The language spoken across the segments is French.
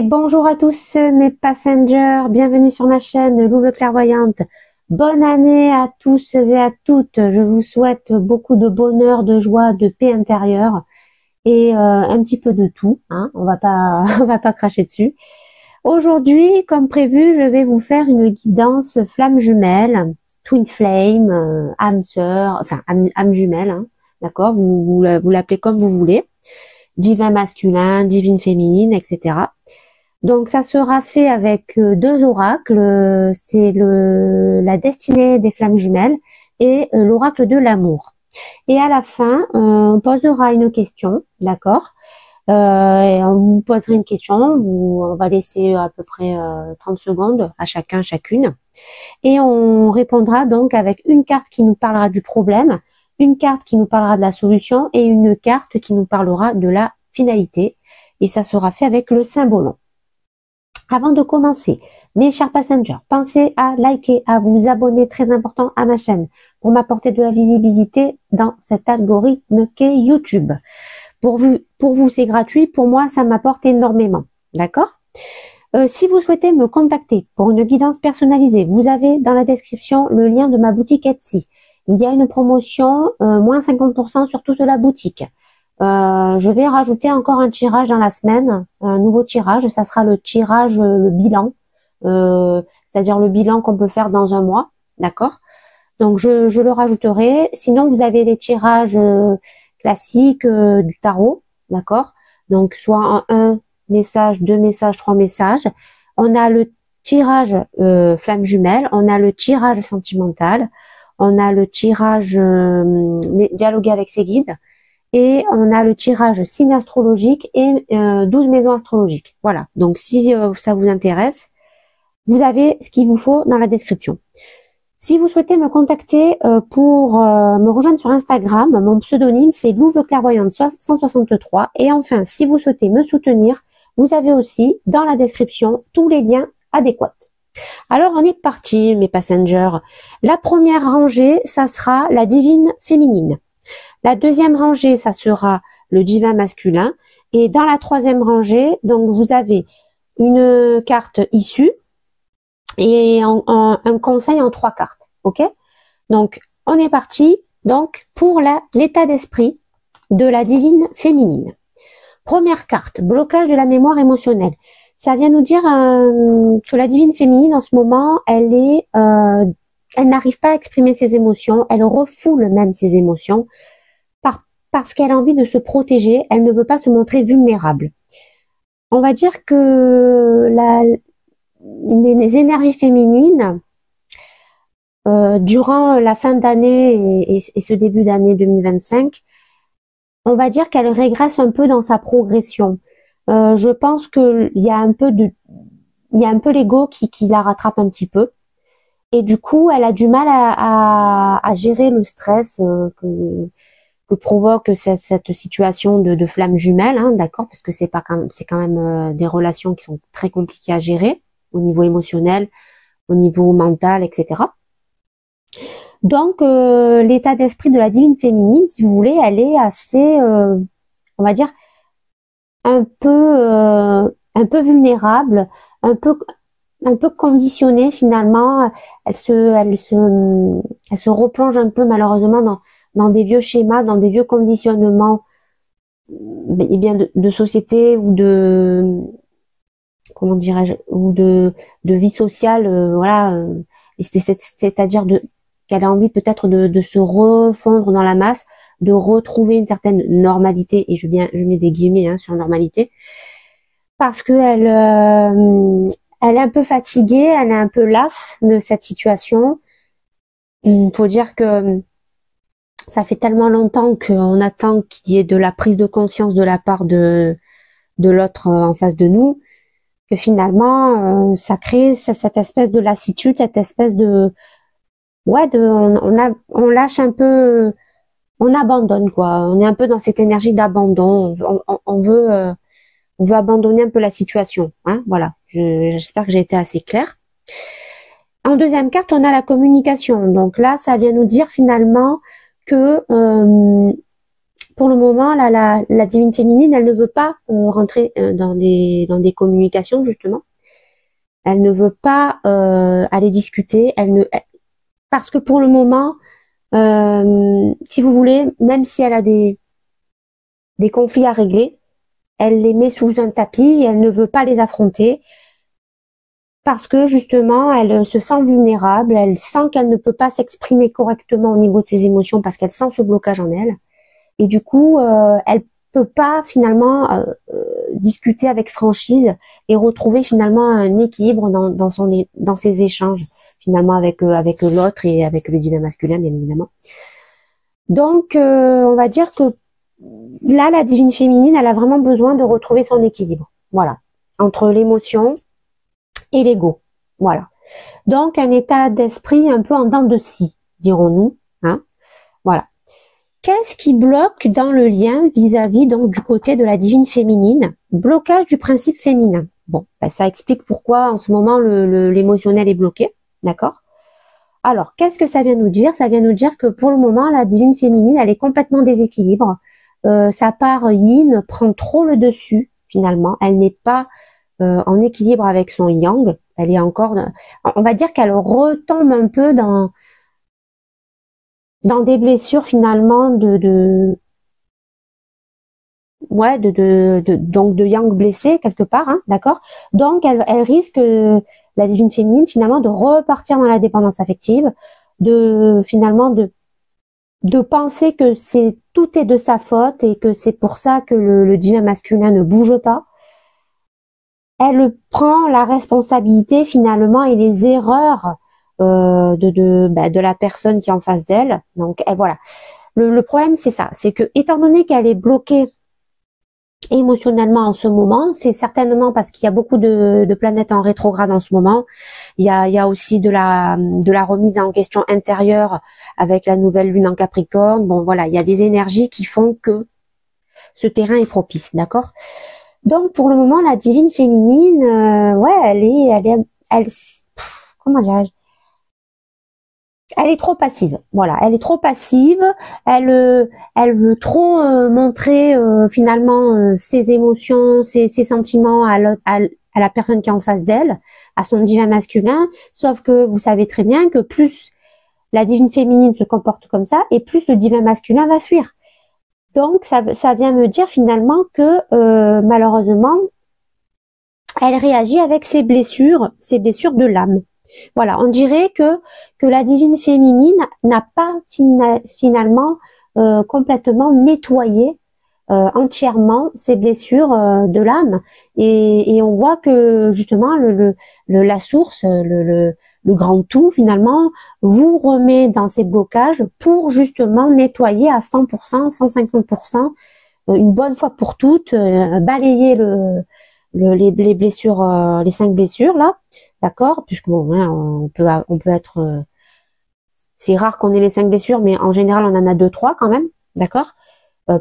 bonjour à tous mes passengers, bienvenue sur ma chaîne Louve Clairvoyante. Bonne année à tous et à toutes. Je vous souhaite beaucoup de bonheur, de joie, de paix intérieure et un petit peu de tout. Hein. On va pas, on va pas cracher dessus. Aujourd'hui, comme prévu, je vais vous faire une guidance flamme jumelle, twin flame, âme sœur, enfin âme jumelle, hein, d'accord. Vous l'appelez comme vous voulez. Divin masculin, divine féminine, etc. Donc ça sera fait avec deux oracles, c'est la destinée des flammes jumelles et l'oracle de l'amour. Et à la fin, on posera une question, d'accord, et on vous posera une question, on va laisser à peu près 30 secondes à chacun, chacune, et on répondra donc avec une carte qui nous parlera du problème, une carte qui nous parlera de la solution et une carte qui nous parlera de la finalité, et ça sera fait avec le symbolon. Avant de commencer, mes chers passengers, pensez à liker, à vous abonner, très important, à ma chaîne pour m'apporter de la visibilité dans cet algorithme qu'est YouTube. Pour vous c'est gratuit, pour moi, ça m'apporte énormément. D'accord? Si vous souhaitez me contacter pour une guidance personnalisée, vous avez dans la description le lien de ma boutique Etsy. Il y a une promotion, moins 50% sur toute la boutique. Je vais rajouter encore un tirage dans la semaine, un nouveau tirage, ça sera le tirage, le bilan, c'est-à-dire le bilan qu'on peut faire dans un mois, d'accord? Donc je le rajouterai. Sinon vous avez les tirages classiques du tarot, d'accord? Donc soit un message, deux messages, trois messages. On a le tirage flamme jumelle, on a le tirage sentimental, on a le tirage dialoguer avec ses guides. Et on a le tirage signe astrologique et 12 maisons astrologiques. Voilà, donc si ça vous intéresse, vous avez ce qu'il vous faut dans la description. Si vous souhaitez me contacter pour me rejoindre sur Instagram, mon pseudonyme c'est Louve Clairvoyante 163. Et enfin, si vous souhaitez me soutenir, vous avez aussi dans la description tous les liens adéquats. Alors on est parti mes passengers. La première rangée, ça sera la divine féminine. La deuxième rangée, ça sera le divin masculin. Et dans la troisième rangée, donc vous avez une carte issue et un conseil en 3 cartes. Ok? Donc, on est parti donc pour l'état d'esprit de la divine féminine. Première carte, blocage de la mémoire émotionnelle. Ça vient nous dire que la divine féminine, en ce moment, elle n'arrive pas à exprimer ses émotions. Elle refoule même ses émotions. Parce qu'elle a envie de se protéger, elle ne veut pas se montrer vulnérable. On va dire que les énergies féminines, durant la fin d'année et ce début d'année 2025, on va dire qu'elle régresse un peu dans sa progression. Je pense qu'il y a un peu l'ego qui la rattrape un petit peu. Et du coup, elle a du mal à gérer le stress que provoque cette situation de flamme jumelle, hein, d'accord, parce que c'est quand même des relations qui sont très compliquées à gérer au niveau émotionnel, au niveau mental, etc. Donc l'état d'esprit de la divine féminine, si vous voulez, elle est assez, on va dire, un peu vulnérable, un peu conditionnée finalement. Elle se replonge un peu malheureusement dans des vieux schémas, dans des vieux conditionnements, eh bien de société ou de, comment dirais-je, ou de vie sociale, voilà. C'est-à-dire qu'elle a envie peut-être de se refondre dans la masse, de retrouver une certaine normalité, et je mets des guillemets hein, sur normalité, parce que elle est un peu fatiguée, elle est un peu lasse de cette situation. Il faut dire que ça fait tellement longtemps qu'on attend qu'il y ait de la prise de conscience de la part de l'autre en face de nous, que finalement ça crée cette espèce de lassitude, cette espèce de on lâche un peu, on abandonne quoi. On est un peu dans cette énergie d'abandon. On veut abandonner un peu la situation. Hein, voilà. J'espère que j'ai été assez claire. En deuxième carte, on a la communication. Donc là, ça vient nous dire finalement que pour le moment, la divine féminine, elle ne veut pas rentrer dans des communications, justement. Elle ne veut pas aller discuter. Parce que pour le moment, si vous voulez, même si elle a des conflits à régler, elle les met sous un tapis et elle ne veut pas les affronter parce que justement, elle se sent vulnérable, elle sent qu'elle ne peut pas s'exprimer correctement au niveau de ses émotions parce qu'elle sent ce blocage en elle. Et du coup, elle peut pas finalement discuter avec franchise et retrouver finalement un équilibre dans ses échanges finalement avec l'autre et avec le divin masculin, bien évidemment. Donc, on va dire que là, la divine féminine, elle a vraiment besoin de retrouver son équilibre. Voilà. Entre l'émotion et l'ego. Voilà. Donc, un état d'esprit un peu en dents de scie, dirons-nous. Hein. Voilà. Qu'est-ce qui bloque dans le lien vis-à-vis donc du côté de la divine féminine? Blocage du principe féminin. Bon, ben, ça explique pourquoi en ce moment l'émotionnel est bloqué. D'accord? Alors, qu'est-ce que ça vient nous dire? Ça vient nous dire que pour le moment, la divine féminine, elle est complètement déséquilibre. Sa part yin prend trop le dessus, finalement. Elle n'est pas en équilibre avec son yang. Elle est encore... On va dire qu'elle retombe un peu dans des blessures, finalement, donc de yang blessé, quelque part, hein, d'accord? Donc, elle risque, la divine féminine, finalement, de repartir dans la dépendance affective, finalement, de penser que tout est de sa faute et que c'est pour ça que le divin masculin ne bouge pas. Elle prend la responsabilité finalement et les erreurs de la personne qui est en face d'elle. Donc voilà. Le problème c'est ça, c'est que étant donné qu'elle est bloquée émotionnellement en ce moment, c'est certainement parce qu'il y a beaucoup de planètes en rétrograde en ce moment. Il y a aussi de la remise en question intérieure avec la nouvelle lune en Capricorne. Bon voilà, il y a des énergies qui font que ce terrain est propice, d'accord? Donc pour le moment, la divine féminine, comment dirais-je? Elle est trop passive. Voilà, elle est trop passive. Elle veut trop montrer finalement ses émotions, ses sentiments à la personne qui est en face d'elle, à son divin masculin. Sauf que vous savez très bien que plus la divine féminine se comporte comme ça, et plus le divin masculin va fuir. Donc ça vient me dire finalement que malheureusement, elle réagit avec ses blessures de l'âme. Voilà, on dirait que la divine féminine n'a pas finalement complètement nettoyé entièrement ses blessures de l'âme, et on voit que justement la source, le grand tout finalement vous remet dans ces blocages pour justement nettoyer à 100%, 150%, une bonne fois pour toutes, balayer les blessures, les 5 blessures là, d'accord, puisque bon, hein, on peut être, c'est rare qu'on ait les 5 blessures, mais en général on en a 2-3 quand même, d'accord,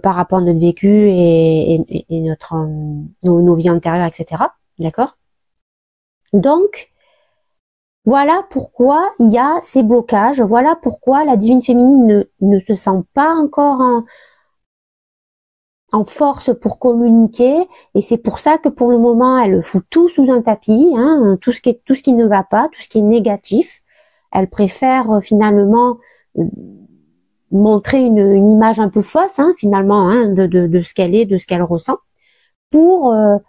par rapport à notre vécu et notre nos vies antérieures, etc., d'accord. Donc voilà pourquoi il y a ces blocages, voilà pourquoi la divine féminine ne se sent pas encore en force pour communiquer, et c'est pour ça que pour le moment elle fout tout sous un tapis, hein, tout ce qui ne va pas, tout ce qui est négatif. Elle préfère finalement montrer une image un peu fausse, hein, finalement, hein, de ce qu'elle est, de ce qu'elle ressent, pour ne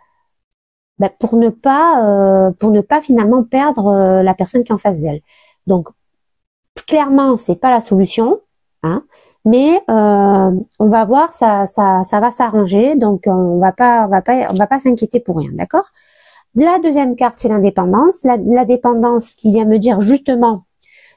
pas finalement perdre la personne qui est en face d'elle. Donc clairement c'est pas la solution, hein. Mais on va voir, ça va s'arranger, donc on va pas s'inquiéter pour rien, d'accord? La deuxième carte, c'est l'indépendance. La dépendance qui vient me dire justement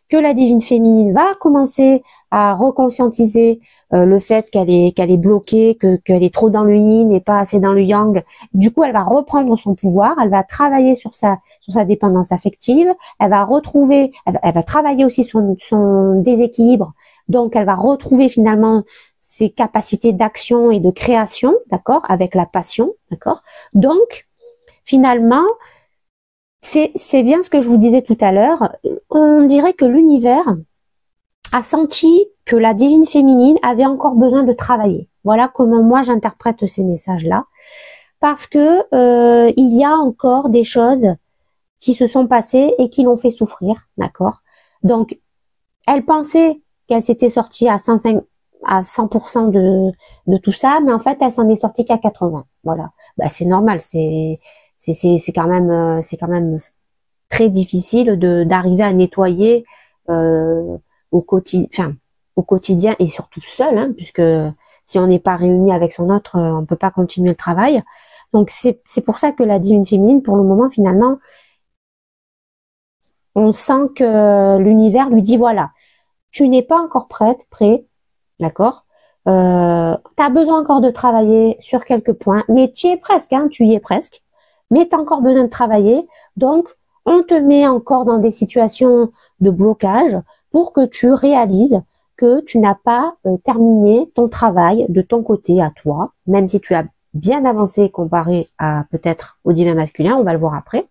que la divine féminine va commencer à reconscientiser le fait qu'elle est bloquée, qu'elle est trop dans le yin et pas assez dans le yang. Du coup, elle va reprendre son pouvoir, elle va travailler sur sa dépendance affective, elle va travailler aussi son déséquilibre. Donc, elle va retrouver finalement ses capacités d'action et de création, d'accord, avec la passion, d'accord. Donc, finalement, c'est bien ce que je vous disais tout à l'heure. On dirait que l'univers a senti que la divine féminine avait encore besoin de travailler. Voilà comment moi j'interprète ces messages-là. Parce que il y a encore des choses qui se sont passées et qui l'ont fait souffrir, d'accord? Donc, elle pensait qu'elle s'était sortie à 100% de tout ça, mais en fait, elle s'en est sortie qu'à 80. Voilà. Bah, c'est normal, c'est quand même très difficile d'arriver à nettoyer au au quotidien et surtout seul, hein, puisque si on n'est pas réuni avec son autre, on peut pas continuer le travail. Donc c'est pour ça que la divine féminine, pour le moment, finalement, on sent que l'univers lui dit voilà, tu n'es pas encore prêt, d'accord? Tu as besoin encore de travailler sur quelques points, mais tu y es presque, hein, tu y es presque, mais tu as encore besoin de travailler, donc on te met encore dans des situations de blocage pour que tu réalises que tu n'as pas terminé ton travail de ton côté à toi, même si tu as bien avancé comparé à peut-être au divin masculin, on va le voir après.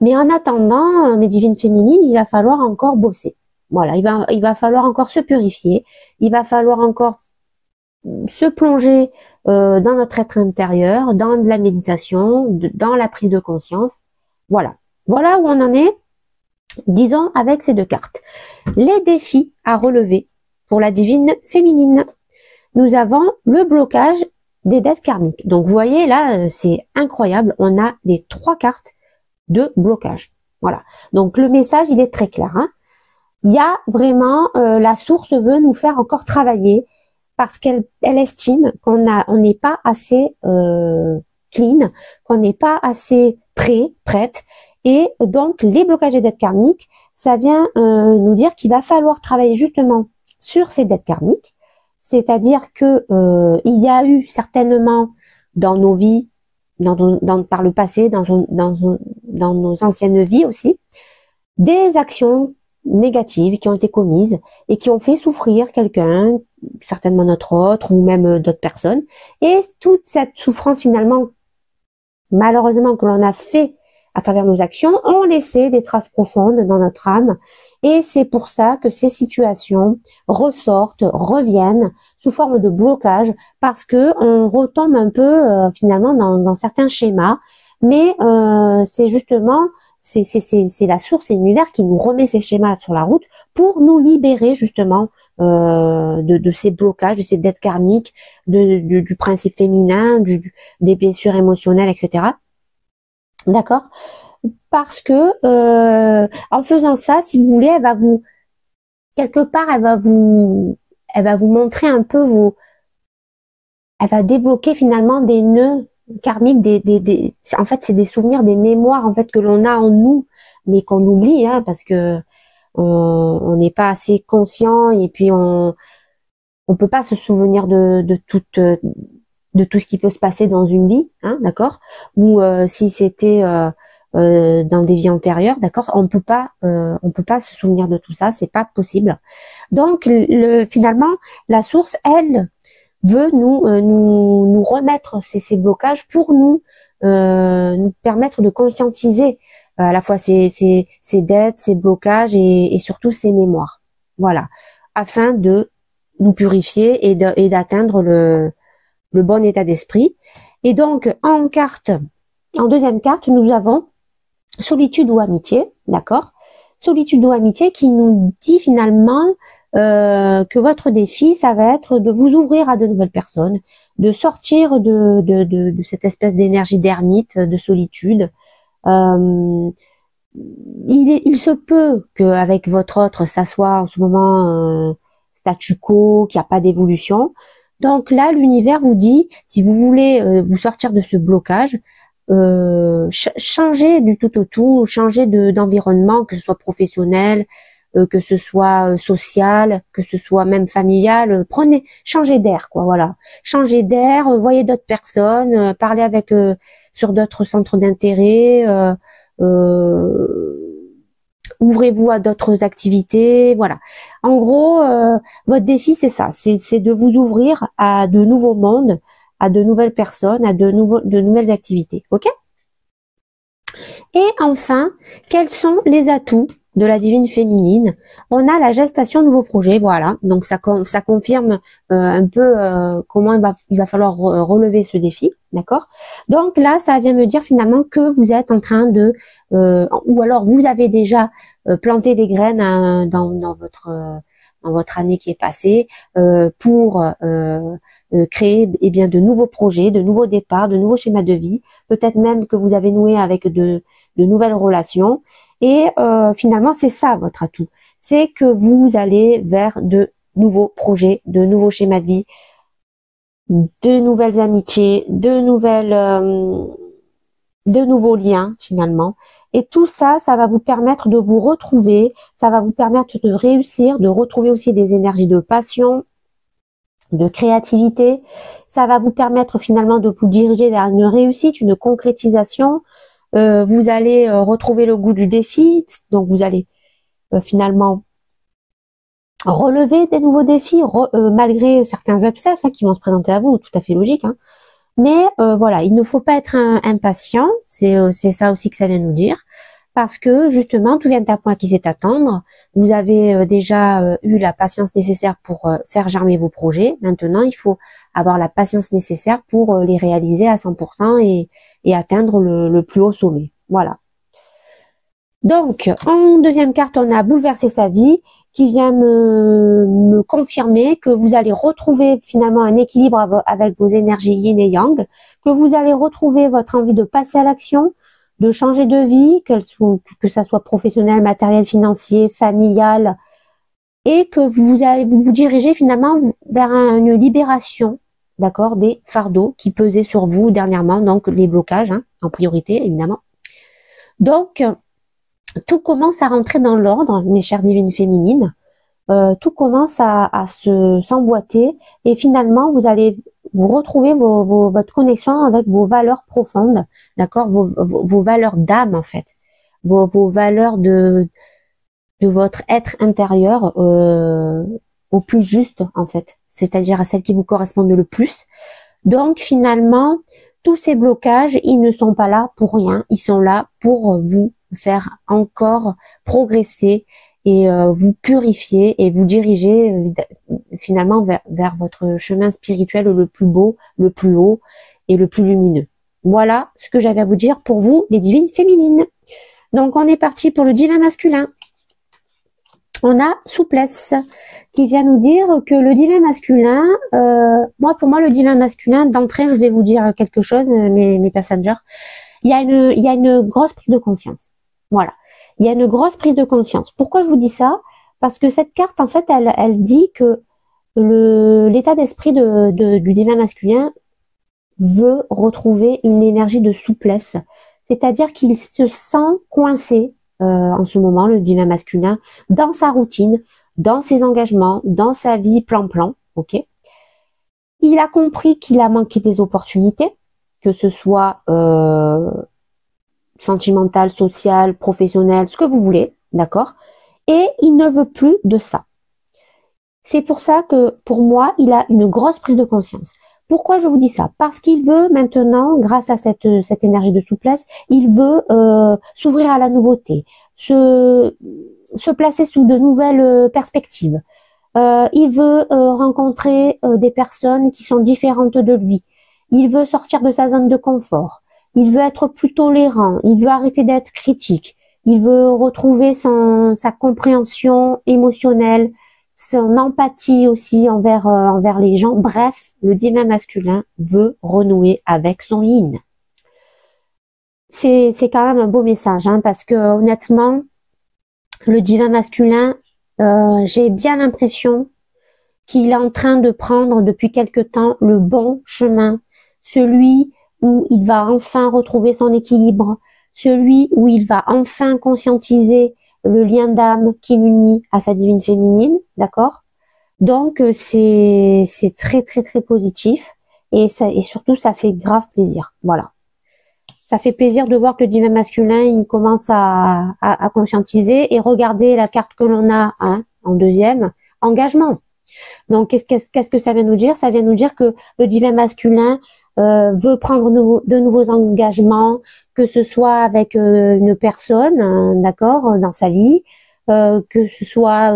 Mais en attendant, mes divines féminines, il va falloir encore bosser. Voilà, il va falloir encore se purifier, il va falloir encore se plonger dans notre être intérieur, dans de la méditation, dans la prise de conscience. Voilà. Voilà où on en est, disons, avec ces deux cartes. Les défis à relever pour la divine féminine. Nous avons le blocage des dettes karmiques. Donc, vous voyez, là, c'est incroyable. On a les 3 cartes de blocage. Voilà. Donc, le message, il est très clair. Hein. Il y a vraiment, la source veut nous faire encore travailler parce qu'elle estime on n'est pas assez clean, qu'on n'est pas assez prête. Et donc, les blocages des dettes karmiques, ça vient nous dire qu'il va falloir travailler justement sur ces dettes karmiques. C'est-à-dire que il y a eu certainement dans nos vies, par le passé, dans nos anciennes vies aussi, des actions négatives qui ont été commises et qui ont fait souffrir quelqu'un, certainement notre autre ou même d'autres personnes. Et toute cette souffrance finalement, malheureusement que l'on a fait à travers nos actions, ont laissé des traces profondes dans notre âme. Et c'est pour ça que ces situations ressortent, reviennent sous forme de blocage parce que on retombe un peu finalement dans certains schémas. Mais c'est justement c'est la source, c'est l'univers qui nous remet ces schémas sur la route pour nous libérer justement de ces blocages, de ces dettes karmiques, du principe féminin, des blessures émotionnelles, etc. D'accord? Parce que en faisant ça, si vous voulez, elle va vous quelque part, elle va vous montrer un peu elle va débloquer finalement des nœuds karmiques, en fait, c'est des souvenirs, des mémoires en fait que l'on a en nous, mais qu'on oublie, hein, parce que on n'est pas assez conscient et puis on peut pas se souvenir de tout ce qui peut se passer dans une vie, hein, d'accord? Ou si c'était dans des vies antérieures, d'accord? On peut pas se souvenir de tout ça, c'est pas possible. Donc finalement, la source, elle, veut nous remettre ces blocages pour nous permettre de conscientiser à la fois ces dettes, ces blocages et surtout ces mémoires. Voilà, afin de nous purifier et d'atteindre le bon état d'esprit. Et donc en deuxième carte, nous avons solitude ou amitié, d'accord? Solitude ou amitié qui nous dit finalement que votre défi, ça va être de vous ouvrir à de nouvelles personnes, de sortir de cette espèce d'énergie d'ermite, de solitude. Il se peut qu'avec votre autre, ça soit en ce moment statu quo, qu'il n'y a pas d'évolution. Donc là, l'univers vous dit, si vous voulez vous sortir de ce blocage, changer du tout au tout, changer d'environnement, que ce soit professionnel, que ce soit social, que ce soit même familial, changez d'air, quoi, voilà. Changez d'air, voyez d'autres personnes, parlez avec sur d'autres centres d'intérêt, ouvrez-vous à d'autres activités, voilà. En gros, votre défi, c'est ça, c'est de vous ouvrir à de nouveaux mondes, à de nouvelles personnes, à de nouvelles activités, ok? Et enfin, quels sont les atouts de la divine féminine, on a la gestation de nouveaux projets, voilà. Donc ça confirme un peu comment il va falloir relever ce défi, d'accord? Donc là, ça vient me dire finalement que vous êtes en train de, ou alors vous avez déjà planté des graines dans votre année qui est passée pour créer bien de nouveaux projets, de nouveaux départs, de nouveaux schémas de vie. Peut-être même que vous avez noué avec de nouvelles relations. Et finalement, c'est ça votre atout. C'est que vous allez vers de nouveaux projets, de nouveaux schémas de vie, de nouvelles amitiés, de nouveaux liens finalement. Et tout ça, ça va vous permettre de vous retrouver, ça va vous permettre de réussir, de retrouver aussi des énergies de passion, de créativité. Ça va vous permettre finalement de vous diriger vers une réussite, une concrétisation. Vous allez retrouver le goût du défi, donc vous allez finalement relever des nouveaux défis malgré certains obstacles qui vont se présenter à vous, tout à fait logique. Mais voilà, il ne faut pas être impatient, c'est ça aussi que ça vient nous dire, parce que justement, tout vient à point qui sait attendre. Vous avez déjà eu la patience nécessaire pour faire germer vos projets. Maintenant, il faut avoir la patience nécessaire pour les réaliser à 100% et atteindre le plus haut sommet. Voilà. Donc, en deuxième carte, on a bouleversé sa vie, qui vient me confirmer que vous allez retrouver finalement un équilibre avec vos énergies yin et yang, que vous allez retrouver votre envie de passer à l'action, de changer de vie, que ça soit professionnel, matériel, financier, familial, et que vous allez vous diriger finalement vers une libération, d'accord, des fardeaux qui pesaient sur vous dernièrement, donc les blocages, en priorité évidemment. Donc, tout commence à rentrer dans l'ordre, mes chères divines féminines. Tout commence à s'emboîter et finalement vous allez vous retrouver votre connexion avec vos valeurs profondes, d'accord, vos valeurs d'âme en fait, vos valeurs de votre être intérieur au plus juste en fait, c'est-à-dire à celles qui vous correspondent le plus. Donc finalement, tous ces blocages, ils ne sont pas là pour rien, ils sont là pour vous faire encore progresser et vous purifier et vous diriger finalement vers votre chemin spirituel le plus beau, le plus haut et le plus lumineux. Voilà ce que j'avais à vous dire pour vous, les divines féminines. Donc on est parti pour le divin masculin. On a souplesse qui vient nous dire que le divin masculin, pour moi le divin masculin, d'entrée je vais vous dire quelque chose, mes passengers, il y a une grosse prise de conscience. Voilà, il y a une grosse prise de conscience. Pourquoi je vous dis ça? Parce que cette carte en fait elle dit que l'état d'esprit du divin masculin veut retrouver une énergie de souplesse, c'est-à-dire qu'il se sent coincé en ce moment, le divin masculin, dans sa routine, dans ses engagements, dans sa vie plan-plan, ok. Il a compris qu'il a manqué des opportunités, que ce soit sentimental, social, professionnel, ce que vous voulez, d'accord. Et il ne veut plus de ça. C'est pour ça que, pour moi, il a une grosse prise de conscience. Pourquoi je vous dis ça? Parce qu'il veut maintenant, grâce à cette énergie de souplesse, il veut s'ouvrir à la nouveauté, se placer sous de nouvelles perspectives. Il veut rencontrer des personnes qui sont différentes de lui. Il veut sortir de sa zone de confort. Il veut être plus tolérant. Il veut arrêter d'être critique. Il veut retrouver sa compréhension émotionnelle, son empathie aussi envers les gens. Bref, le divin masculin veut renouer avec son yin. C'est quand même un beau message, parce que honnêtement, le divin masculin, j'ai bien l'impression qu'il est en train de prendre depuis quelque temps le bon chemin, celui où il va enfin retrouver son équilibre, celui où il va enfin conscientiser le lien d'âme qui l'unit à sa divine féminine, d'accord? Donc c'est très très très positif et surtout ça fait grave plaisir, voilà. Ça fait plaisir de voir que le divin masculin il commence à conscientiser et regarder la carte que l'on a en deuxième, engagement. Donc qu'est-ce que ça vient nous dire? Ça vient nous dire que le divin masculin veut prendre de nouveaux engagements, que ce soit avec une personne, d'accord, dans sa vie, que ce soit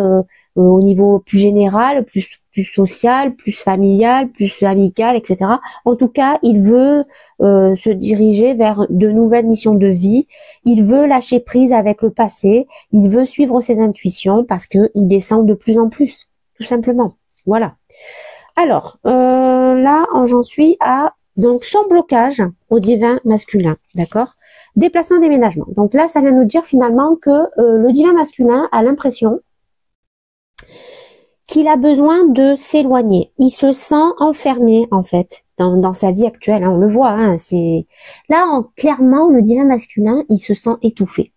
au niveau plus général, plus social, plus familial, plus amical, etc. En tout cas, il veut se diriger vers de nouvelles missions de vie. Il veut lâcher prise avec le passé. Il veut suivre ses intuitions parce que il descend de plus en plus, tout simplement. Voilà. Alors, là, j'en suis à donc son blocage au divin masculin, d'accord? Déplacement, déménagement. Donc là, ça vient nous dire finalement que le divin masculin a l'impression qu'il a besoin de s'éloigner. Il se sent enfermé en fait dans sa vie actuelle. Hein, on le voit. Hein, c'est là clairement le divin masculin, il se sent étouffé.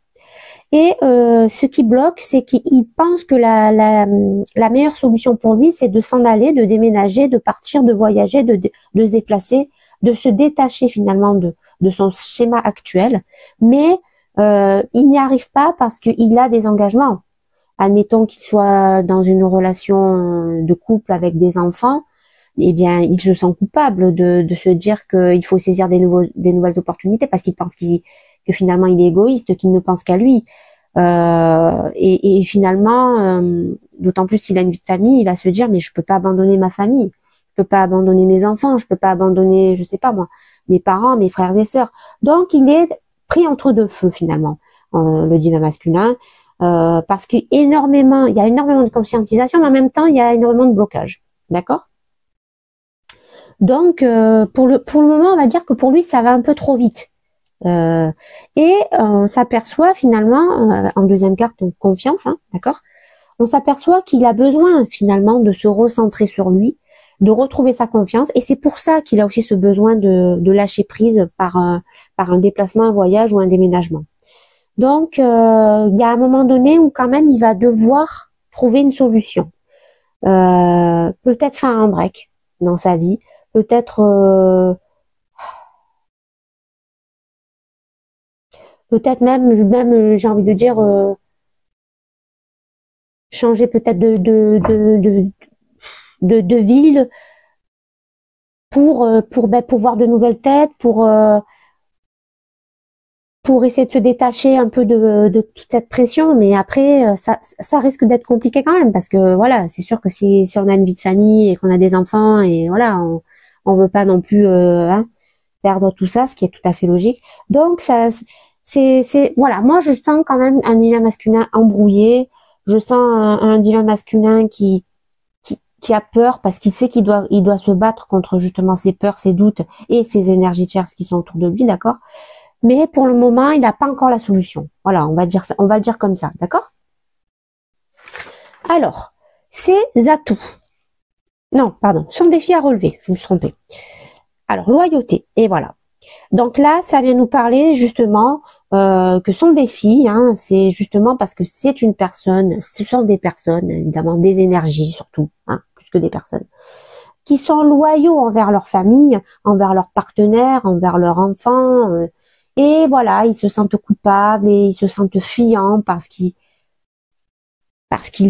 Et ce qui bloque, c'est qu'il pense que la meilleure solution pour lui, c'est de s'en aller, de déménager, de partir, de voyager, de se déplacer, de se détacher finalement de son schéma actuel. Mais il n'y arrive pas parce qu'il a des engagements. Admettons qu'il soit dans une relation de couple avec des enfants, eh bien, il se sent coupable de se dire qu'il faut saisir des nouvelles opportunités parce qu'il pense que finalement il est égoïste, qu'il ne pense qu'à lui. Et finalement, d'autant plus s'il a une vie de famille, il va se dire mais je peux pas abandonner ma famille, je peux pas abandonner mes enfants, je peux pas abandonner, je sais pas moi, mes parents, mes frères et sœurs. Donc il est pris entre deux feux finalement, le divin masculin, parce qu'il y a énormément de conscientisation, mais en même temps il y a énormément de blocage, d'accord? Donc pour le moment, on va dire que pour lui ça va un peu trop vite. Et on s'aperçoit finalement, en deuxième carte, donc confiance, hein, d'accord? On s'aperçoit qu'il a besoin finalement de se recentrer sur lui, de retrouver sa confiance, et c'est pour ça qu'il a aussi ce besoin de lâcher prise par un déplacement, un voyage ou un déménagement. Donc, il y a un moment donné où quand même il va devoir trouver une solution. Peut-être faire un break dans sa vie, peut-être même j'ai envie de dire changer peut-être de ville pour voir de nouvelles têtes, pour essayer de se détacher un peu de toute cette pression. Mais après ça risque d'être compliqué quand même parce que voilà, c'est sûr que si on a une vie de famille et qu'on a des enfants et voilà, on veut pas non plus perdre tout ça, ce qui est tout à fait logique. Donc ça c'est voilà, moi je sens quand même un divin masculin embrouillé, je sens un divin masculin qui a peur parce qu'il sait qu'il doit se battre contre justement ses peurs, ses doutes et ses énergies tierces qui sont autour de lui, d'accord? Mais pour le moment, il n'a pas encore la solution. Voilà, on va le dire comme ça, d'accord? Alors, ses atouts. Non, pardon, son défi à relever, je me suis trompée. Alors, loyauté, et voilà. Donc là, ça vient nous parler justement que son défi, hein, c'est justement parce que c'est une personne, ce sont des personnes, évidemment, des énergies surtout, hein, plus que des personnes, qui sont loyaux envers leur famille, envers leurs partenaires, envers leurs enfants, et voilà, ils se sentent coupables et ils se sentent fuyants parce qu'ils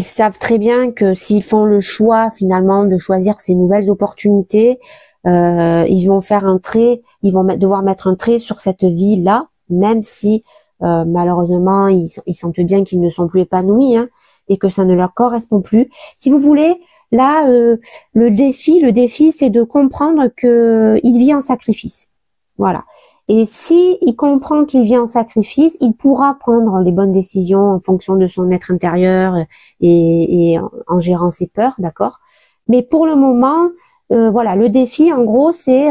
savent très bien que s'ils font le choix finalement de choisir ces nouvelles opportunités, ils vont faire un trait, ils vont devoir mettre un trait sur cette vie-là, même si malheureusement ils sentent bien qu'ils ne sont plus épanouis, hein, et que ça ne leur correspond plus. Si vous voulez, là, le défi, c'est de comprendre que il vit en sacrifice. Voilà. Et si il comprend qu'il vit en sacrifice, il pourra prendre les bonnes décisions en fonction de son être intérieur et en gérant ses peurs, d'accord? Mais pour le moment, voilà, le défi, en gros, c'est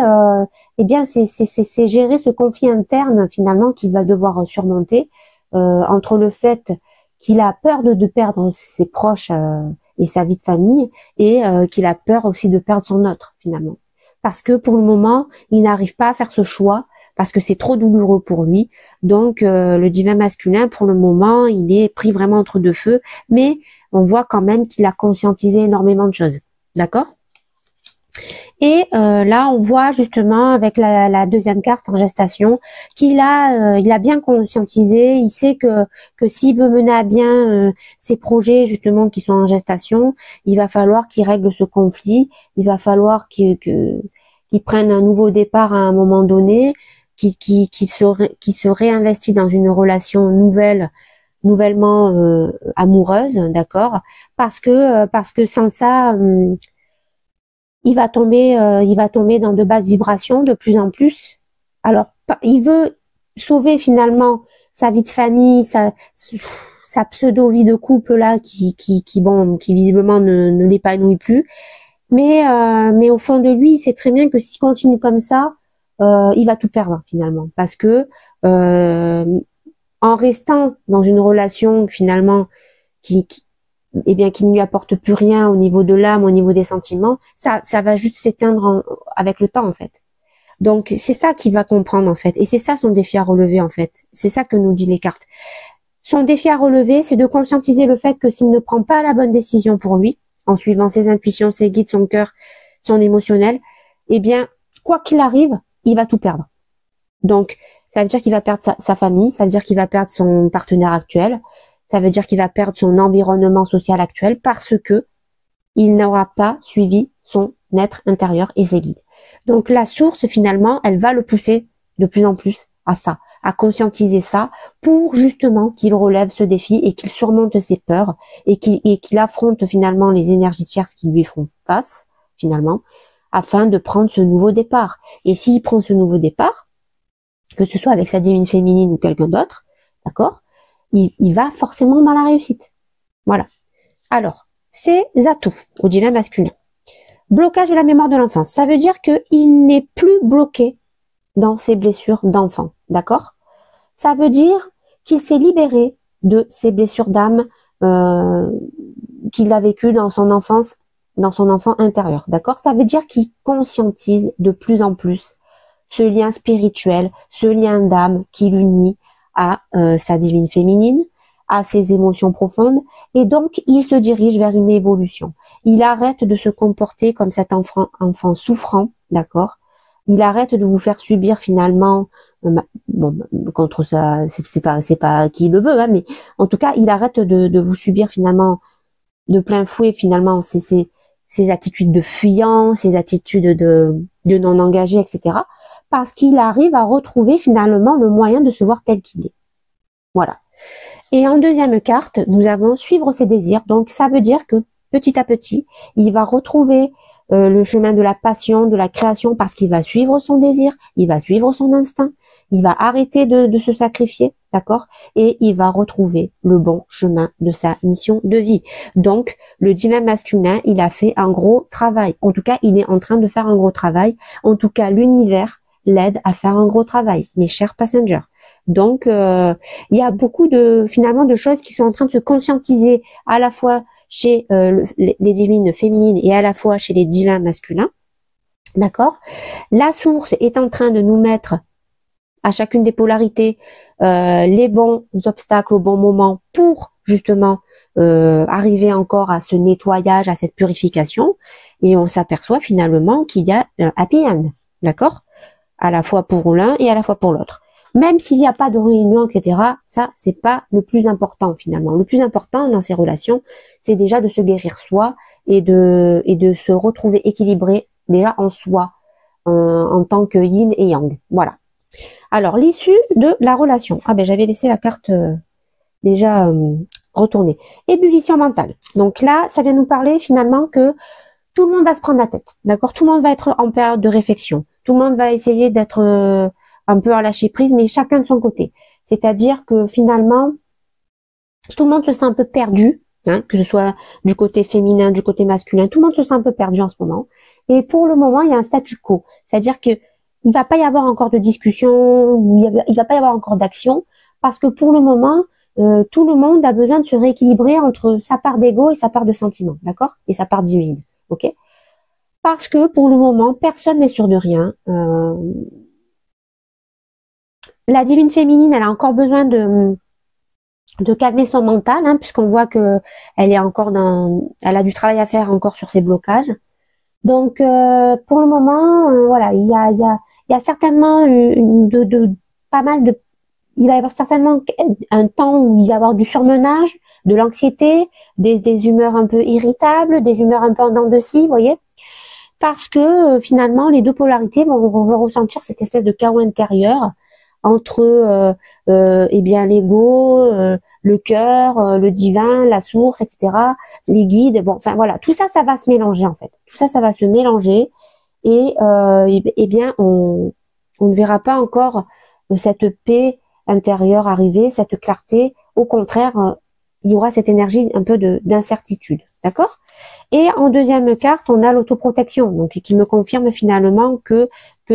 eh bien, c'est gérer ce conflit interne finalement qu'il va devoir surmonter entre le fait qu'il a peur de perdre ses proches et sa vie de famille et qu'il a peur aussi de perdre son autre finalement. Parce que pour le moment, il n'arrive pas à faire ce choix parce que c'est trop douloureux pour lui. Donc le divin masculin, pour le moment, il est pris vraiment entre deux feux, mais on voit quand même qu'il a conscientisé énormément de choses. D'accord? Et là, on voit justement avec la deuxième carte en gestation qu'il a, il a bien conscientisé. Il sait que s'il veut mener à bien ses projets justement qui sont en gestation, il va falloir qu'il règle ce conflit. Il va falloir qu'il prenne un nouveau départ à un moment donné, qui se réinvestit dans une relation nouvelle nouvellement amoureuse, d'accord, parce que sans ça, il va tomber dans de basses vibrations de plus en plus. Alors, il veut sauver finalement sa vie de famille, sa pseudo vie de couple là, qui visiblement ne l'épanouit plus. Mais au fond de lui, il sait très bien que s'il continue comme ça, il va tout perdre finalement, parce que en restant dans une relation finalement qui eh bien, qui ne lui apporte plus rien au niveau de l'âme, au niveau des sentiments, ça va juste s'éteindre avec le temps, en fait. Donc, c'est ça qu'il va comprendre, en fait. Et c'est ça son défi à relever, en fait. C'est ça que nous dit les cartes. Son défi à relever, c'est de conscientiser le fait que s'il ne prend pas la bonne décision pour lui, en suivant ses intuitions, ses guides, son cœur, son émotionnel, eh bien, quoi qu'il arrive, il va tout perdre. Donc, ça veut dire qu'il va perdre sa famille, ça veut dire qu'il va perdre son partenaire actuel, ça veut dire qu'il va perdre son environnement social actuel parce que il n'aura pas suivi son être intérieur et ses guides. Donc la source, finalement, elle va le pousser de plus en plus à ça, à conscientiser ça pour justement qu'il relève ce défi et qu'il surmonte ses peurs et qu'il affronte finalement les énergies tierces qui lui font face, finalement, afin de prendre ce nouveau départ. Et s'il prend ce nouveau départ, que ce soit avec sa divine féminine ou quelqu'un d'autre, d'accord, il va forcément dans la réussite. Voilà. Alors, ses atouts au divin masculin. Blocage de la mémoire de l'enfance. Ça veut dire qu'il n'est plus bloqué dans ses blessures d'enfant. D'accord? Ça veut dire qu'il s'est libéré de ses blessures d'âme qu'il a vécues dans son enfance, dans son enfant intérieur. D'accord? Ça veut dire qu'il conscientise de plus en plus ce lien spirituel, ce lien d'âme qui l'unit à sa divine féminine, à ses émotions profondes, et donc il se dirige vers une évolution. Il arrête de se comporter comme cet enfant souffrant, d'accord? Il arrête de vous faire subir finalement, contre ça, c'est pas qui le veut, hein, mais en tout cas, il arrête de vous subir finalement de plein fouet finalement ces attitudes de fuyant, ces attitudes de non engagé, etc. Parce qu'il arrive à retrouver finalement le moyen de se voir tel qu'il est. Voilà. Et en deuxième carte, nous avons suivre ses désirs. Donc ça veut dire que petit à petit, il va retrouver le chemin de la passion, de la création, parce qu'il va suivre son désir, il va suivre son instinct, il va arrêter de se sacrifier, d'accord? Et il va retrouver le bon chemin de sa mission de vie. Donc, le divin masculin, il a fait un gros travail. En tout cas, il est en train de faire un gros travail. En tout cas, l'univers l'aide à faire un gros travail, mes chers passengers. Donc, il y a beaucoup finalement de choses qui sont en train de se conscientiser à la fois chez les divines féminines et à la fois chez les divins masculins. D'accord? La source est en train de nous mettre à chacune des polarités les bons obstacles au bon moment pour justement arriver encore à ce nettoyage, à cette purification. Et on s'aperçoit finalement qu'il y a un happy end. D'accord? À la fois pour l'un et à la fois pour l'autre. Même s'il n'y a pas de réunion, etc., ça, c'est pas le plus important finalement. Le plus important dans ces relations, c'est déjà de se guérir soi et de se retrouver équilibré déjà en soi, en tant que yin et yang. Voilà. Alors, l'issue de la relation. Ah ben, j'avais laissé la carte déjà retournée. Ébullition mentale. Donc là, ça vient nous parler finalement que tout le monde va se prendre la tête. D'accord? Tout le monde va être en période de réflexion. Tout le monde va essayer d'être un peu à lâcher prise, mais chacun de son côté. C'est-à-dire que finalement, tout le monde se sent un peu perdu, hein, que ce soit du côté féminin, du côté masculin, tout le monde se sent un peu perdu en ce moment. Et pour le moment, il y a un statu quo. C'est-à-dire que il va pas y avoir encore de discussion, il va pas y avoir encore d'action, parce que pour le moment, tout le monde a besoin de se rééquilibrer entre sa part d'ego et sa part de sentiment, d'accord? Et sa part divine, ok? Parce que pour le moment, personne n'est sûr de rien. La divine féminine, elle a encore besoin de calmer son mental, hein, puisqu'on voit que elle est encore elle a du travail à faire encore sur ses blocages. Donc, pour le moment, voilà, il y a certainement pas mal de, il va y avoir certainement un temps où il va y avoir du surmenage, de l'anxiété, des humeurs un peu irritables, des humeurs un peu en dents de scie, vous voyez. Parce que finalement, les deux polarités vont ressentir cette espèce de chaos intérieur entre eh bien l'ego, le cœur, le divin, la source, etc., les guides. Bon, enfin voilà, tout ça, ça va se mélanger en fait. Tout ça, ça va se mélanger et eh bien on ne verra pas encore cette paix intérieure arriver, cette clarté. Au contraire, il y aura cette énergie un peu d'incertitude, d'accord? Et en deuxième carte, on a l'autoprotection, donc qui me confirme finalement que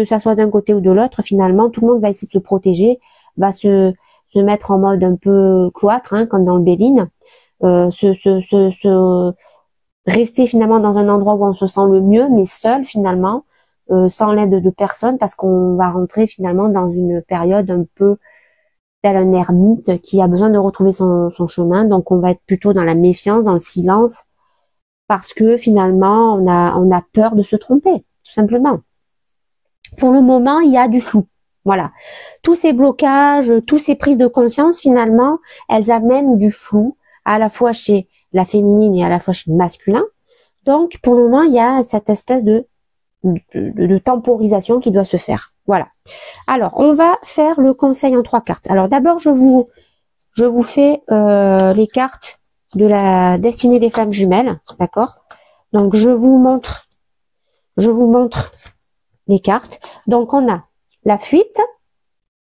ça soit d'un côté ou de l'autre, finalement, tout le monde va essayer de se protéger, va se mettre en mode un peu cloître, hein, comme dans le Béline, rester finalement dans un endroit où on se sent le mieux, mais seul finalement, sans l'aide de personne, parce qu'on va rentrer finalement dans une période un peu tel un ermite qui a besoin de retrouver son chemin. Donc on va être plutôt dans la méfiance, dans le silence, parce que finalement on a peur de se tromper, tout simplement. Pour le moment, il y a du flou. Voilà. Tous ces blocages, toutes ces prises de conscience, finalement, elles amènent du flou, à la fois chez la féminine et à la fois chez le masculin. Donc, pour le moment, il y a cette espèce de temporisation qui doit se faire. Voilà. Alors, on va faire le conseil en 3 cartes. Alors, d'abord, je vous fais les cartes de la destinée des flammes jumelles, d'accord? Donc, je vous montre les cartes. Donc, on a la fuite,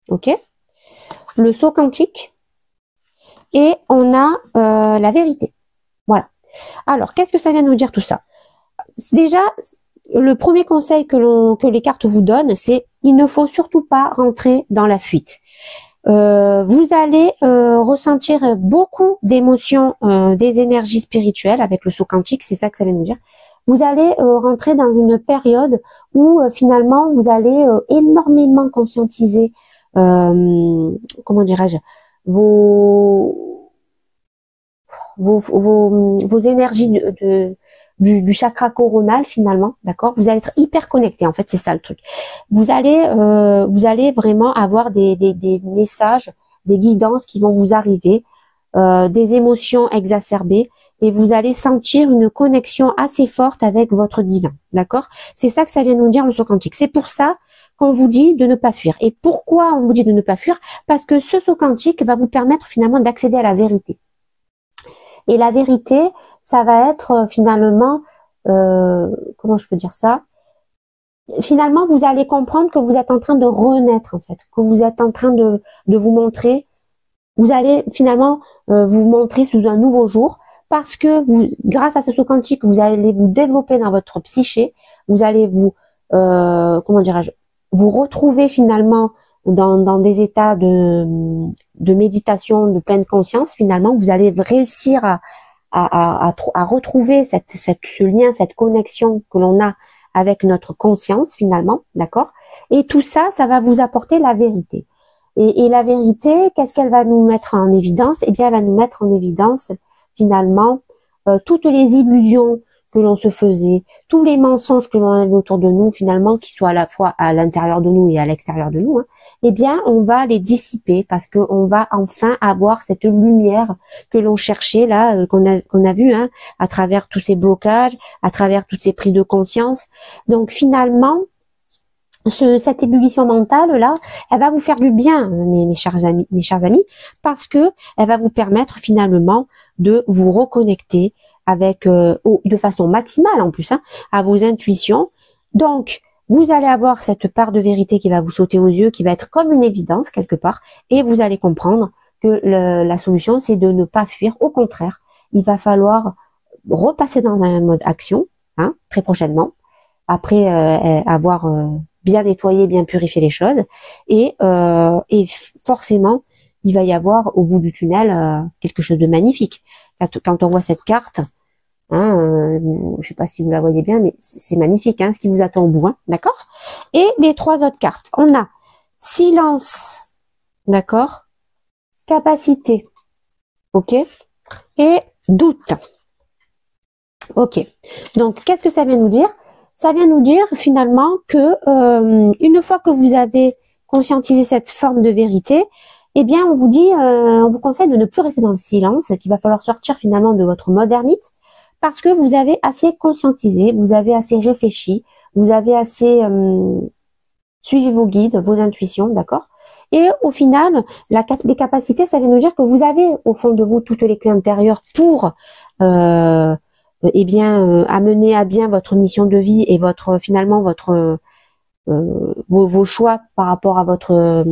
ok, le saut quantique et on a la vérité. Voilà. Alors, qu'est-ce que ça vient nous dire tout ça? Déjà, le premier conseil que les cartes vous donnent, c'est il ne faut surtout pas rentrer dans la fuite. Vous allez ressentir beaucoup d'émotions, des énergies spirituelles avec le saut quantique, c'est ça que ça vient nous dire. Vous allez rentrer dans une période où finalement vous allez énormément conscientiser, comment dirais-je, vos énergies du chakra coronal finalement, d'accord? Vous allez être hyper connecté, en fait, c'est ça le truc. Vous allez vraiment avoir des messages, des guidances qui vont vous arriver, des émotions exacerbées, et vous allez sentir une connexion assez forte avec votre divin, d'accord? C'est ça que ça vient nous dire le saut quantique. C'est pour ça qu'on vous dit de ne pas fuir. Et pourquoi on vous dit de ne pas fuir? Parce que ce saut quantique va vous permettre finalement d'accéder à la vérité. Et la vérité, ça va être finalement, comment je peux dire ça? Finalement, vous allez comprendre que vous êtes en train de renaître, en fait, que vous êtes en train de vous montrer. Vous allez finalement vous montrer sous un nouveau jour, parce que grâce à ce saut quantique, vous allez vous développer dans votre psyché. Vous allez comment dirais-je, vous retrouver finalement dans des états de méditation, de pleine conscience. Finalement, vous allez réussir à retrouver ce lien, cette connexion que l'on a avec notre conscience finalement, d'accord? Et tout ça, ça va vous apporter la vérité. Et la vérité, qu'est-ce qu'elle va nous mettre en évidence? Eh bien, elle va nous mettre en évidence finalement toutes les illusions que l'on se faisait, tous les mensonges que l'on avait autour de nous finalement, qui soient à la fois à l'intérieur de nous et à l'extérieur de nous, hein, eh bien, on va les dissiper parce qu'on va enfin avoir cette lumière que l'on cherchait là, qu'on a vu, hein, à travers tous ces blocages, à travers toutes ces prises de conscience. Donc finalement, cette ébullition mentale là, elle va vous faire du bien, mes chers amis, parce que elle va vous permettre finalement de vous reconnecter avec de façon maximale en plus, hein, à vos intuitions. Donc vous allez avoir cette part de vérité qui va vous sauter aux yeux, qui va être comme une évidence quelque part, et vous allez comprendre que la solution, c'est de ne pas fuir. Au contraire, il va falloir repasser dans un mode action, hein, très prochainement, après avoir bien nettoyé, bien purifié les choses, et forcément, il va y avoir au bout du tunnel quelque chose de magnifique. Quand on voit cette carte, hein, je sais pas si vous la voyez bien, mais c'est magnifique, hein, ce qui vous attend au bout, hein, d'accord? Et les 3 autres cartes, on a silence, d'accord? Capacité, ok? Et doute, ok. Donc, qu'est-ce que ça vient nous dire? Ça vient nous dire finalement que une fois que vous avez conscientisé cette forme de vérité, eh bien, on vous dit, on vous conseille de ne plus rester dans le silence, qu'il va falloir sortir finalement de votre mode ermite, parce que vous avez assez conscientisé, vous avez assez réfléchi, vous avez assez suivi vos guides, vos intuitions, d'accord? Et au final, les capacités, ça veut nous dire que vous avez au fond de vous toutes les clés intérieures pour amener à bien votre mission de vie et finalement vos choix par rapport à votre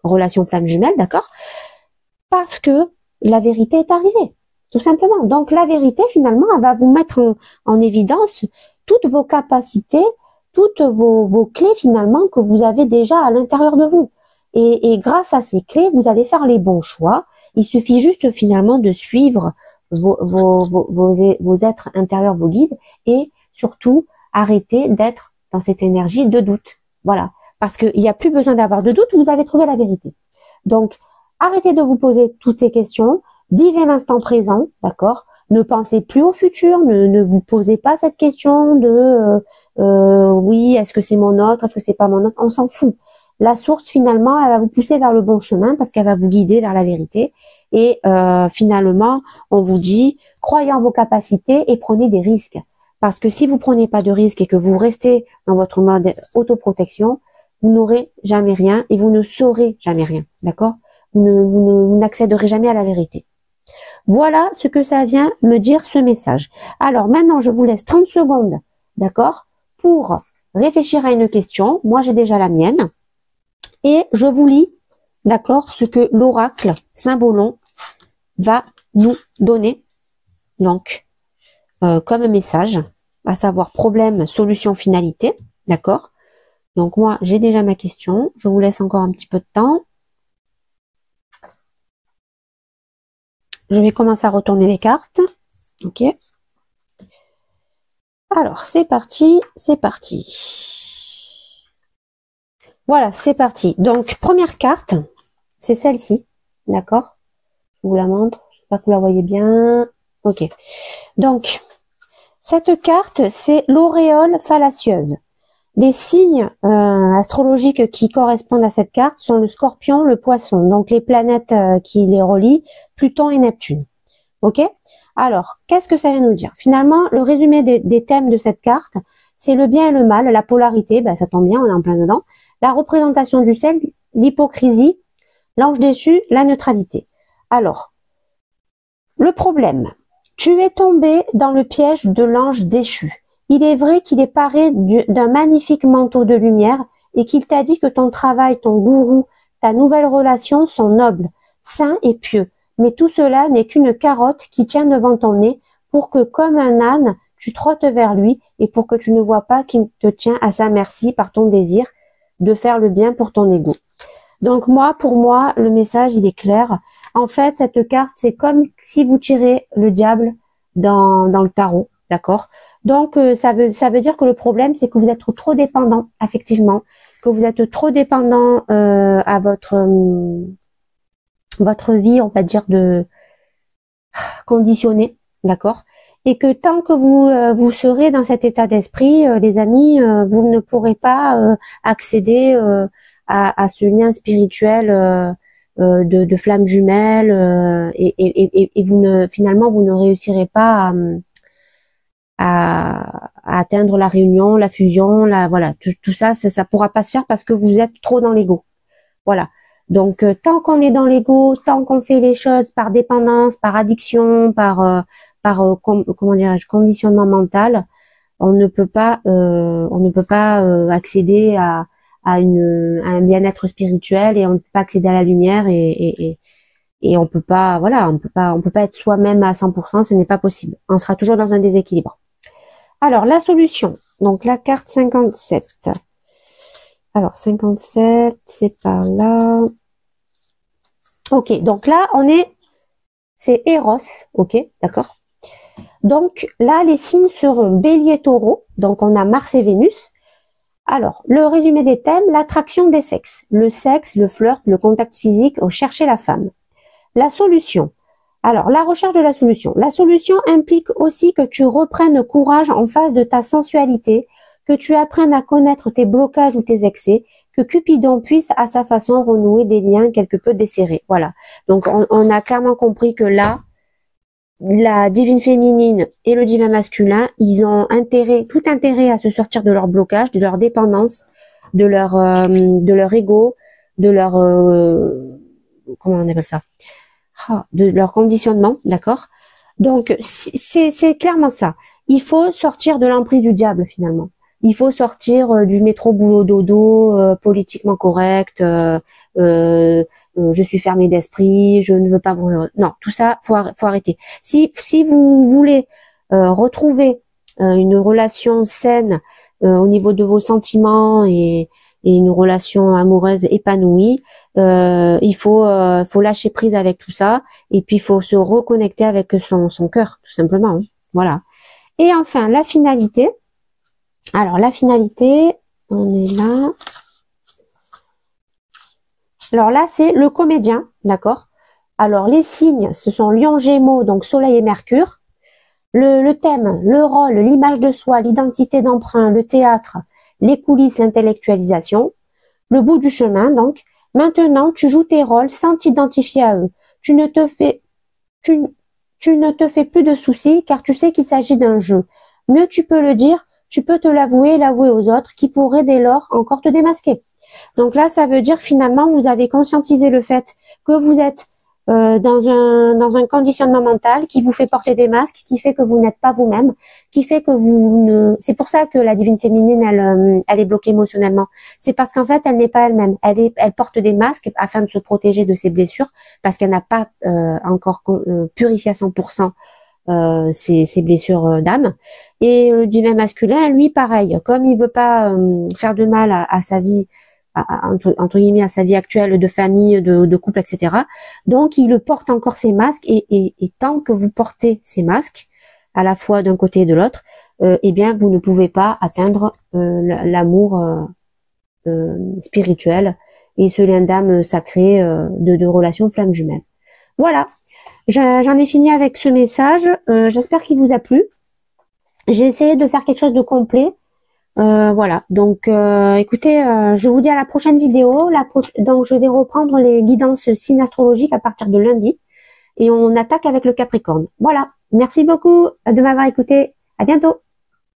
relation flamme jumelle, d'accord? Parce que la vérité est arrivée, tout simplement. Donc la vérité, finalement, elle va vous mettre en évidence toutes vos capacités, toutes vos clés, finalement, que vous avez déjà à l'intérieur de vous. Et grâce à ces clés, vous allez faire les bons choix. Il suffit juste, finalement, de suivre vos êtres intérieurs, vos guides, et surtout, arrêter d'être dans cette énergie de doute. Voilà. Parce qu'il n'y a plus besoin d'avoir de doute, vous avez trouvé la vérité. Donc, arrêtez de vous poser toutes ces questions, vivez l'instant présent, d'accord? Ne pensez plus au futur, ne vous posez pas cette question de oui, est-ce que c'est mon autre, est-ce que c'est pas mon autre, on s'en fout. La source, finalement, elle va vous pousser vers le bon chemin parce qu'elle va vous guider vers la vérité. Et finalement, on vous dit, croyez en vos capacités et prenez des risques. Parce que si vous prenez pas de risques et que vous restez dans votre mode autoprotection, vous n'aurez jamais rien et vous ne saurez jamais rien, d'accord? Vous n'accéderez jamais à la vérité. Voilà ce que ça vient me dire ce message. Alors maintenant, je vous laisse 30 secondes, d'accord, pour réfléchir à une question. Moi, j'ai déjà la mienne. Et je vous lis, d'accord, ce que l'oracle Saint-Bolon va nous donner, donc, comme message, à savoir problème, solution, finalité, d'accord. Donc moi, j'ai déjà ma question. Je vous laisse encore un petit peu de temps. Je vais commencer à retourner les cartes. Ok. Alors, c'est parti, c'est parti. Voilà, c'est parti. Donc, première carte, c'est celle-ci. D'accord? Je vous la montre. Je sais pas que vous la voyez bien. Ok. Donc, cette carte, c'est l'auréole fallacieuse. Les signes astrologiques qui correspondent à cette carte sont le Scorpion, le Poisson. Donc, les planètes qui les relient, Pluton et Neptune. Ok? Alors, qu'est-ce que ça vient nous dire? Finalement, le résumé des thèmes de cette carte, c'est le bien et le mal, la polarité, ben, ça tombe bien, on est en plein dedans, la représentation du ciel, l'hypocrisie, l'ange déchu, la neutralité. Alors, le problème, tu es tombé dans le piège de l'ange déchu. Il est vrai qu'il est paré d'un magnifique manteau de lumière et qu'il t'a dit que ton travail, ton gourou, ta nouvelle relation sont nobles, sains et pieux. Mais tout cela n'est qu'une carotte qui tient devant ton nez pour que, comme un âne, tu trottes vers lui et pour que tu ne vois pas qu'il te tient à sa merci par ton désir de faire le bien pour ton ego. Donc pour moi, le message, il est clair. En fait, cette carte, c'est comme si vous tirez le diable dans le tarot, d'accord? Donc, ça veut dire que le problème, c'est que vous êtes trop dépendant, effectivement, que vous êtes trop dépendant à votre vie, on va dire, de conditionnée, d'accord? Et que tant que vous serez dans cet état d'esprit, les amis, vous ne pourrez pas accéder à ce lien spirituel de flamme jumelle et finalement vous ne réussirez pas à atteindre la réunion, la fusion, voilà, tout ça, ça pourra pas se faire parce que vous êtes trop dans l'ego. Voilà. Donc tant qu'on est dans l'ego, tant qu'on fait les choses par dépendance, par addiction, comment dirais-je, conditionnement mental, on ne peut pas accéder à un bien-être spirituel et on ne peut pas accéder à la lumière et on peut pas, voilà, on peut pas être soi-même à 100%, ce n'est pas possible. On sera toujours dans un déséquilibre. Alors, la solution. Donc, la carte 57. Alors, 57, c'est par là. Ok, donc là, c'est Eros, ok, d'accord. Donc, là, les signes seront Bélier-Taureau, donc on a Mars et Vénus. Alors, le résumé des thèmes, l'attraction des sexes, le sexe, le flirt, le contact physique, chercher la femme. La solution. Alors, la recherche de la solution. La solution implique aussi que tu reprennes courage en face de ta sensualité, que tu apprennes à connaître tes blocages ou tes excès, que Cupidon puisse à sa façon renouer des liens quelque peu desserrés. Voilà. Donc, on a clairement compris que là, la divine féminine et le divin masculin, ils ont tout intérêt à se sortir de leur blocage, de leur dépendance, de leur ego, de leur comment on appelle ça, de leur conditionnement, d'accord. Donc c'est clairement ça. Il faut sortir de l'emprise du diable finalement. Il faut sortir du métro boulot dodo, politiquement correct, je suis fermé d'esprit, je ne veux pas mourir. Non, tout ça, faut arrêter. Si vous voulez retrouver une relation saine au niveau de vos sentiments et une relation amoureuse épanouie, il faut lâcher prise avec tout ça et puis il faut se reconnecter avec son cœur, tout simplement. Hein. Voilà. Et enfin, la finalité. Alors, la finalité, on est là. Alors là, c'est le comédien, d'accord? Alors, les signes, ce sont Lion, Gémeaux, donc Soleil et Mercure. Le thème, le rôle, l'image de soi, l'identité d'emprunt, le théâtre, les coulisses, l'intellectualisation. Le bout du chemin, donc. Maintenant, tu joues tes rôles sans t'identifier à eux. Tu ne te fais plus de soucis car tu sais qu'il s'agit d'un jeu. Mieux tu peux le dire, tu peux te l'avouer aux autres qui pourraient dès lors encore te démasquer. Donc là, ça veut dire finalement, vous avez conscientisé le fait que vous êtes dans un conditionnement mental qui vous fait porter des masques, qui fait que vous n'êtes pas vous-même, qui fait que vous ne... C'est pour ça que la divine féminine, elle est bloquée émotionnellement. C'est parce qu'en fait, elle n'est pas elle-même. Elle porte des masques afin de se protéger de ses blessures, parce qu'elle n'a pas encore purifié à 100% ses blessures d'âme. Et le divin masculin, lui, pareil. Comme il veut pas faire de mal à sa vie, entre guillemets à sa vie actuelle de famille, de couple, etc. Donc il porte encore ses masques et tant que vous portez ces masques à la fois d'un côté et de l'autre, eh bien vous ne pouvez pas atteindre l'amour spirituel et ce lien d'âme sacré de relation flamme jumelle. Voilà, j'en ai fini avec ce message. J'espère qu'il vous a plu. J'ai essayé de faire quelque chose de complet. Voilà, donc écoutez, je vous dis à la prochaine vidéo. Donc je vais reprendre les guidances signes astrologiques à partir de lundi et on attaque avec le Capricorne. Voilà, merci beaucoup de m'avoir écouté. À bientôt.